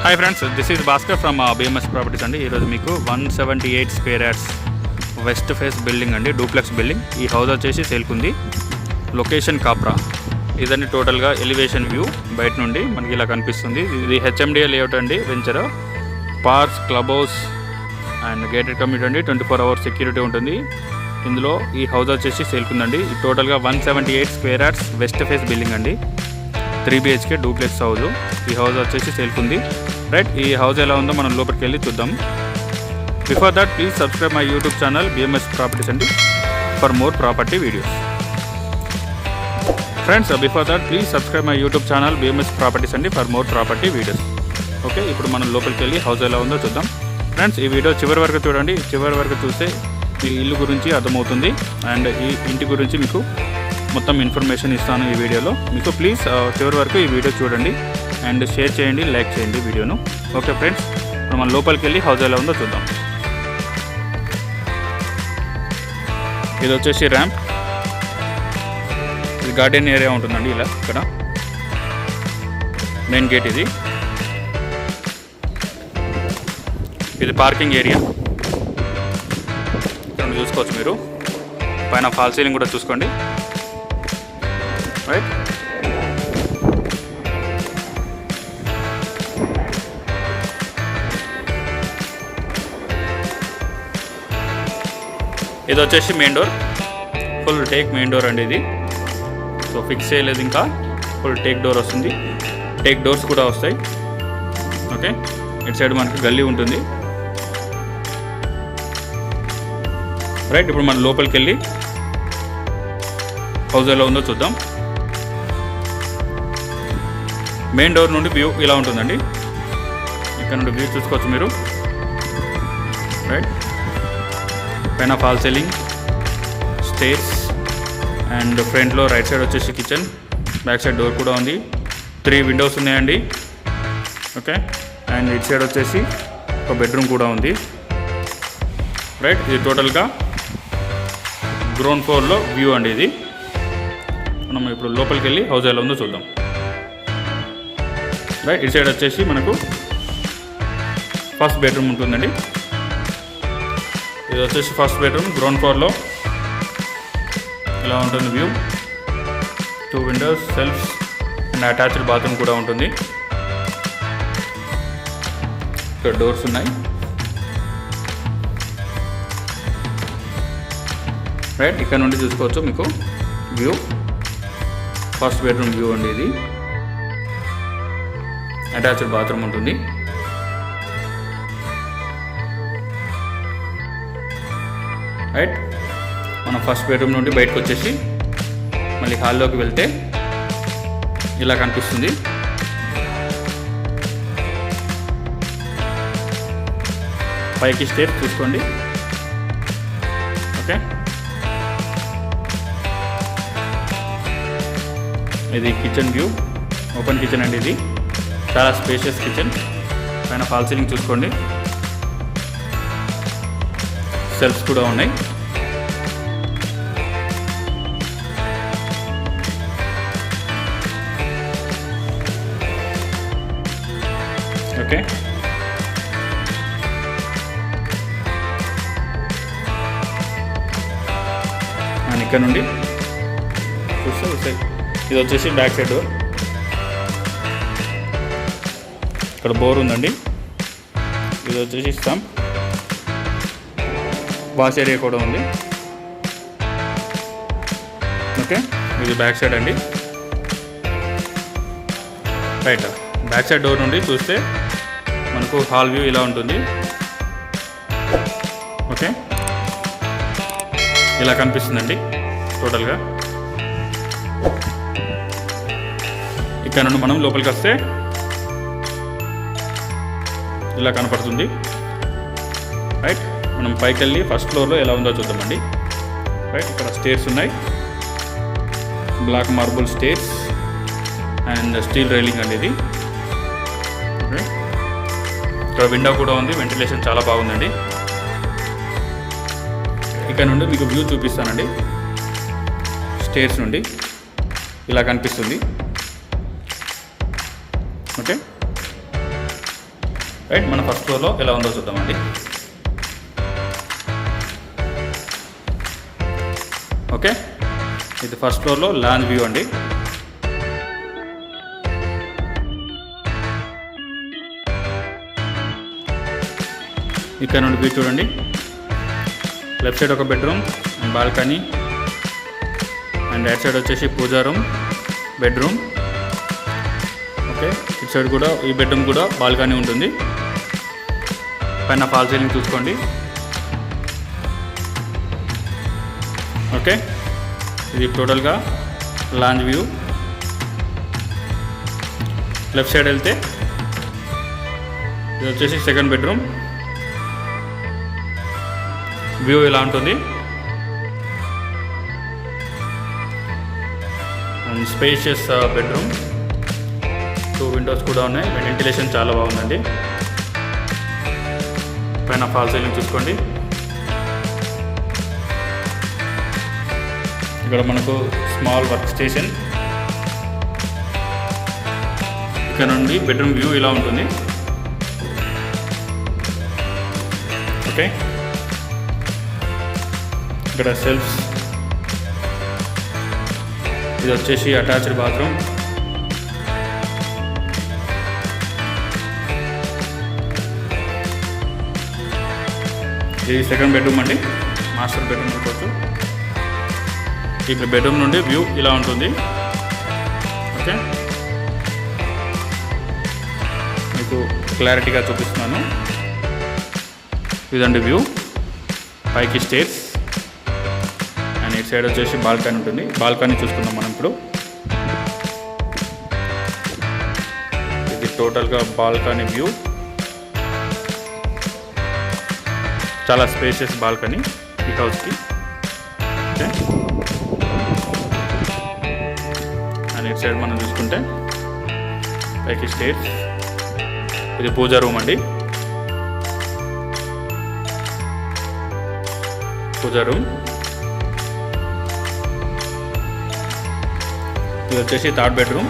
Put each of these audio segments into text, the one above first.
Hi friends, this is Bhaskar from BMS properties అండి. ఈరోజు మీకు 178 square yards west face building అండి, డూప్లెక్స్ బిల్డింగ్. ఈ హౌస్ వచ్చేసి సేల్కుంది. లొకేషన్ కాప్రా. ఇదండి టోటల్గా ఎలివేషన్ వ్యూ బయట నుండి మనకి ఇలా కనిపిస్తుంది. ఇది హెచ్ఎండిఏ లేఅవుట్ అండి, venture parks, club house and gated community అండి. 24 hours సెక్యూరిటీ ఉంటుంది. ఇందులో ఈ హౌస్ వచ్చేసి సేల్కుందండి. టోటల్గా 178 square yards west face building అండి, 3 BHK డూప్లెక్స్ హౌస్. ఈ హౌస్ వచ్చేసి సేల్కుంది. రైట్, ఈ హౌస్ ఎలా ఉందో మనం లోపలికి వెళ్ళి చూద్దాం. Before that please subscribe my YouTube channel BMS properties అండి for more property videos. Friends, before that please subscribe my YouTube channel BMS properties అండి for more property videos. Okay, ఇప్పుడు మనం లోపలికి వెళ్ళి హౌస్ ఎలా ఉందో చూద్దాం. ఫ్రెండ్స్, ఈ వీడియో చివరి వరకు చూడండి. చివరి వరకు చూస్తే ఈ ఇల్లు గురించి అర్థమవుతుంది అండ్ ఈ ఇంటి గురించి మీకు మొత్తం ఇన్ఫర్మేషన్ ఇస్తాను ఈ వీడియోలో. మీకు ప్లీజ్ చివరి వరకు ఈ వీడియో చూడండి అండ్ షేర్ చేయండి, లైక్ చేయండి వీడియోను. ఓకే ఫ్రెండ్స్, మనం లోపలికి వెళ్ళి హౌస్ ఎలా ఉందో చూద్దాం. ఇది వచ్చేసి ర్యాంప్. ఇది గార్డెన్ ఏరియా ఉంటుందండి. ఇలా ఇక్కడ మెయిన్ గేట్. ఇది పార్కింగ్ ఏరియా. ఇక్కడ చూసుకోవచ్చు మీరు. పైన ఫాల్ సీలింగ్ కూడా చూసుకోండి. రైట్, ఇది వచ్చేసి main door. Full take main door అండి ఇది. సో ఫిక్స్ చేయలేదు, ఇంకా ఫుల్ టేక్ డోర్ వస్తుంది. టేక్ డోర్స్ కూడా వస్తాయి. ఓకే, ఇటు సైడ్ మనకి గల్లీ ఉంటుంది. రైట్, ఇప్పుడు మనం లోపలికి వెళ్ళి హౌస్ ఎలా ఉందో చూద్దాం. మెయిన్ డోర్ నుండి వ్యూ ఇలా ఉంటుందండి. ఇక్కడ నుండి వ్యూ చూసుకోవచ్చు మీరు. రైట్, పైన ఫాల్ సీలింగ్, స్టేర్స్ అండ్ ఫ్రంట్లో రైట్ సైడ్ వచ్చేసి కిచెన్, బ్యాక్ సైడ్ డోర్ కూడా ఉంది. 3 విండోస్ ఉన్నాయండి. ఓకే, అండ్ ఇటు సైడ్ వచ్చేసి ఒక బెడ్రూమ్ కూడా ఉంది. రైట్, ఇది టోటల్గా గ్రౌండ్ ఫ్లోర్లో వ్యూ అండి ఇది. మనం ఇప్పుడు లోపలికి వెళ్ళి హౌస్ ఎలా ఉందో చూద్దాం. రైట్, ఇటు సైడ్ వచ్చేసి మనకు ఫస్ట్ బెడ్రూమ్ ఉంటుందండి. ఇది వచ్చేసి ఫస్ట్ బెడ్రూమ్, గ్రౌండ్ ఫ్లోర్లో ఇలా ఉంటుంది view. 2 windows, shelves and attached bathroom కూడా ఉంటుంది. ఇక్కడ డోర్స్ ఉన్నాయి. రైట్, ఇక్కడ నుండి చూసుకోవచ్చు మీకు వ్యూ. ఫస్ట్ బెడ్రూమ్ వ్యూ అండి ఇది. అటాచ్డ్ బాత్రూమ్ ఉంటుంది. రైట్, మనం ఫస్ట్ బెడ్రూమ్ నుండి బయటకు వచ్చేసి మళ్ళీ హాల్లోకి వెళ్తే ఇలా కనిపిస్తుంది. పైకి స్టేర్ చూసుకోండి. ఓకే, ఇది కిచెన్ వ్యూ. ఓపెన్ కిచెన్ అండి ఇది. చాలా స్పేషియస్ కిచెన్. పైన ఫాల్ సీలింగ్ చూసుకోండి. సెల్ఫ్స్ కూడా ఉన్నాయి. ఓకే, అండ్ ఇక్కడ నుండి చూస్తే ఇది వచ్చేసి బ్యాక్ సైడ్ డోర్. ఇక్కడ బోర్ ఉందండి. ఇది వచ్చేసి స్టంప్. వాష్ ఏరియా కూడా ఉంది. ఓకే, ఇది బ్యాక్ సైడ్ అండి. రైట్, బ్యాక్ సైడ్ డోర్ నుండి చూస్తే మనకు హాల్ వ్యూ ఇలా ఉంటుంది. ఓకే, ఇలా కనిపిస్తుందండి టోటల్గా. ఇక్కడ నుండి మనం లోపలికి వస్తే ఇలా కనపడుతుంది. రైట్, మనం పైకి వెళ్ళి ఫస్ట్ ఫ్లోర్లో ఎలా ఉందో చూద్దామండి. రైట్, ఇక్కడ స్టేర్స్ ఉన్నాయి. Black marble stairs and steel railing అండి ఇది. ఇక్కడ విండో కూడా ఉంది. వెంటిలేషన్ చాలా బాగుందండి. ఇక్కడ నుండి మీకు వ్యూ చూపిస్తానండి. స్టేర్స్ నుండి ఇలా కనిపిస్తుంది. ఓకే, రైట్, మన ఫస్ట్ ఫ్లోర్లో ఎలా ఉందో చూద్దామండి. ఓకే, ఇది ఫస్ట్ ఫ్లోర్లో లాంజ్ వ్యూ అండి. ఇక్కడ నుండి వ్యూ చూడండి. లెఫ్ట్ సైడ్ ఒక bedroom and balcony, and right side వచ్చేసి పూజా రూమ్, బెడ్రూమ్. ఓకే, ఇటు సైడ్ కూడా ఈ బెడ్రూమ్ కూడా బాల్కనీ ఉంటుంది. పైన ఫాల్ సీలింగ్ చూసుకోండి. ఓకే, ఇది టోటల్గా లాంజ్ వ్యూ. లెఫ్ట్ సైడ్ వెళ్తే ఇది వచ్చేసి సెకండ్ బెడ్రూమ్. వ్యూ ఇలా ఉంటుంది. అండ్ స్పేషియస్ బెడ్రూమ్, 2 విండోస్ కూడా ఉన్నాయి. వెంటిలేషన్ చాలా బాగుందండి. పైన ఫాల్ సీలింగ్ చూసుకోండి. ఇక్కడ మనకు స్మాల్ వర్క్ స్టేషన్. ఇక్కడ నుండి బెడ్రూమ్ వ్యూ ఇలా ఉంటుంది. ఓకే, ఇక్కడ సెల్ఫ్స్. ఇది వచ్చేసి అటాచ్డ్ బాత్రూమ్. ఇది సెకండ్ బెడ్రూమ్ అండి, మాస్టర్ బెడ్రూమ్ అనుకోవచ్చు. ఈ బెడ్రూమ్ నుండి వ్యూ ఇలా ఉంటుంది. ఓకే, మీకు క్లారిటీగా చూపిస్తున్నాను. ఇదండి వ్యూ. పైకి స్టేర్స్ అండ్ ఇటు సైడ్ వచ్చేసి బాల్కనీ ఉంటుంది. బాల్కనీ చూసుకుందాం మనం ఇప్పుడు. ఇది టోటల్గా బాల్కనీ వ్యూ. చాలా స్పేషియస్ బాల్కనీ ఈ హౌస్కి. ఓకే, అండ్ ఇటు సైడ్ మనం చూసుకుంటే పైకి స్టేర్స్. ఇది పూజా రూమ్ అండి. పూజా రూమ్. ఇది వచ్చేసి థర్డ్ బెడ్రూమ్.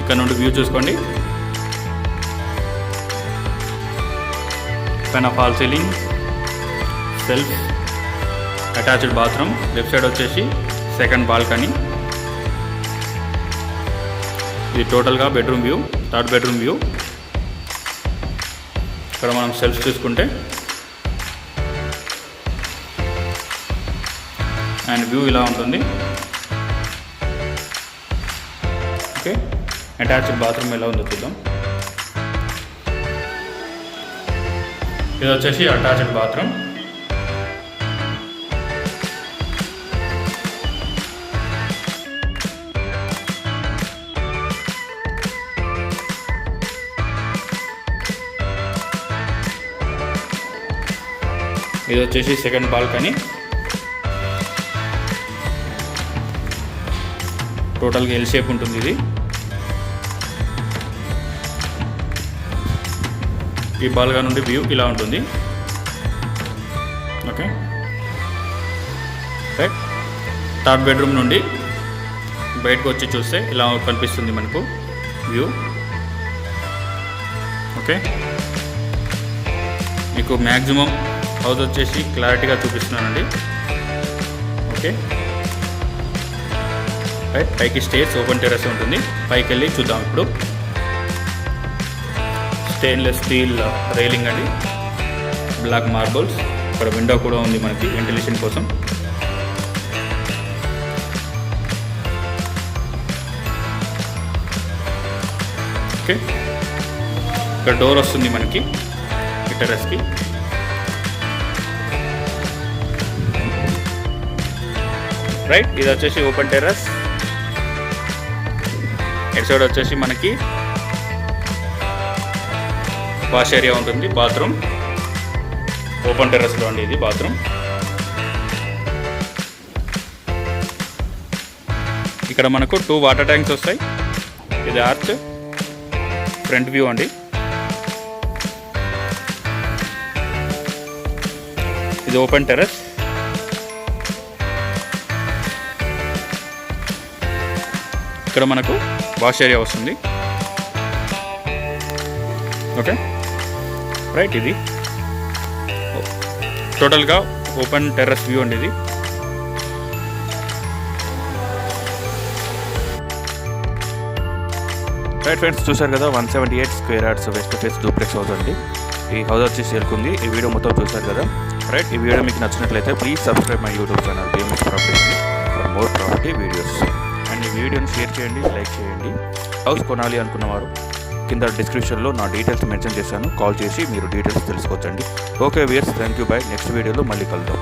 ఇక్కడ నుండి వ్యూ చూసుకోండి. పైన fall ceiling, self, attached bathroom. Left side వచ్చేసి సెకండ్ బాల్కనీ. ఇది టోటల్గా bedroom view, third bedroom view. ఇక్కడ మనం సెల్ఫ్ చూసుకుంటే అండ్ వ్యూ ఇలా ఉంటుంది. ఓకే, అటాచ్డ్ బాత్రూమ్ ఎలా ఉందో చూద్దాం. ఇది వచ్చేసి అటాచ్డ్ బాత్రూమ్. ఇది వచ్చేసి సెకండ్ బాల్కనీ. టోటల్గా ఎల్ షేప్ ఉంటుంది ఇది. ఈ బాల్గా నుండి వ్యూ ఇలా ఉంటుంది. Okay, right. థర్డ్ బెడ్రూమ్ నుండి బయటకు వచ్చి చూస్తే ఇలా కనిపిస్తుంది మనకు వ్యూ. ఓకే, మీకు మ్యాక్సిమం హౌస్ వచ్చేసి క్లారిటీగా చూపిస్తున్నానండి. Okay, right. పైకి స్టేర్స్, ఓపెన్ టెర్రస్ ఉంటుంది. పైకి వెళ్ళి చూద్దాం ఇప్పుడు. స్టెయిన్లెస్ స్టీల్ రైలింగ్ అండి, బ్లాక్ మార్బుల్స్. ఇక్కడ విండో కూడా ఉంది మనకి వెంటిలేషన్ కోసం. ఓకే, ఇక్కడ డోర్ వస్తుంది మనకి ఈ టెర్రస్కి. రైట్, ఇది వచ్చేసి ఓపెన్ టెర్రస్. ఇటు సైడ్ వచ్చేసి మనకి వాష్ ఏరియా ఉంటుంది, బాత్రూమ్. ఓపెన్ టెర్రస్లో అండి ఇది బాత్రూమ్. ఇక్కడ మనకు 2 వాటర్ ట్యాంక్స్ వస్తాయి. ఇది ఆర్చ్, ఫ్రంట్ వ్యూ అండి. ఇది ఓపెన్ టెర్రస్. ఇక్కడ మనకు వాష్ ఏరియా వస్తుంది. Okay right. ఇది టోటల్గా ఓపెన్ టెర్రస్ వ్యూ అండి ఇది. రైట్ ఫ్రెండ్స్, చూసారు కదా 178 square yards west face duplex house అండి. ఈ హౌస్ వచ్చి సేల్కుంది. ఈ వీడియో మొత్తం చూసారు కదా. రైట్, ఈ వీడియో మీకు నచ్చినట్లయితే please subscribe my YouTube channel BMS Properties for more property videos. And ఈ వీడియోని షేర్ చేయండి, లైక్ చేయండి. హౌస్ కొనాలి అనుకున్నవారు కింద డిస్క్రిప్షన్లో నా డీటెయిల్స్ మెన్షన్ చేశాను. కాల్ చేసి మీరు డీటెయిల్స్ తెలుసుకోవచ్చండి. Okay viewers, thank you. Bye. Next వీడియోలో మళ్ళీ కలుద్దాం.